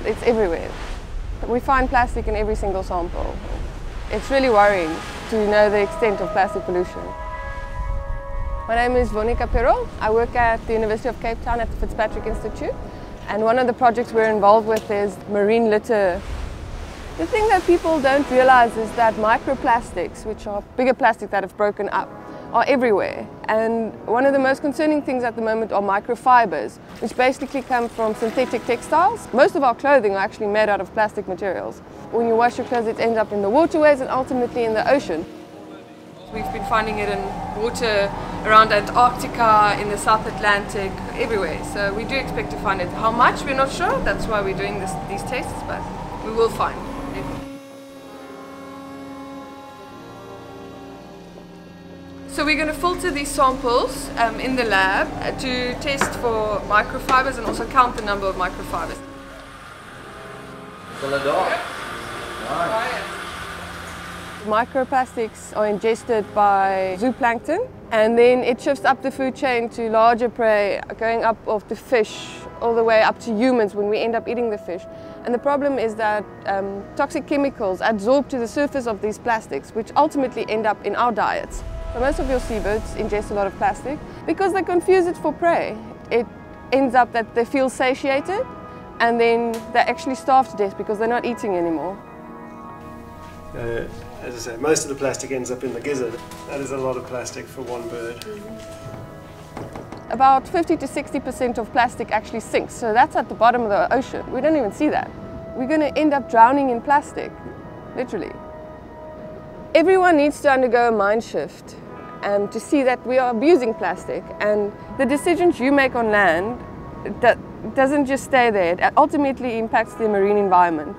It's everywhere. We find plastic in every single sample. It's really worrying to know the extent of plastic pollution. My name is Vonica Perold. I work at the University of Cape Town at the Fitzpatrick Institute. And one of the projects we're involved with is marine litter. The thing that people don't realize is that microplastics, which are bigger plastics that have broken up, are everywhere. And one of the most concerning things at the moment are microfibers, which basically come from synthetic textiles. Most of our clothing are actually made out of plastic materials. When you wash your clothes, it ends up in the waterways and ultimately in the ocean. We've been finding it in water around Antarctica, in the South Atlantic, everywhere. So we do expect to find it. How much, we're not sure. That's why we're doing these tests, but we will find. So we're going to filter these samples in the lab to test for microfibers and also count the number of microfibers. Microplastics are ingested by zooplancton, and then it shifts up the food chain to larger prey, going up off the fish, all the way up to humans when we end up eating the fish. And the problem is that toxic chemicals adsorb to the surface of these plastics, which ultimately end up in our diets. So most of your seabirds ingest a lot of plastic because they confuse it for prey. It ends up that they feel satiated and then they actually starve to death because they're not eating anymore. As I say, most of the plastic ends up in the gizzard. That is a lot of plastic for one bird. About 50 to 60% of plastic actually sinks, so that's at the bottom of the ocean. We don't even see that. We're going to end up drowning in plastic, literally. Everyone needs to undergo a mind shift to see that we are abusing plastic, and the decisions you make on land, that doesn't just stay there. It ultimately impacts the marine environment.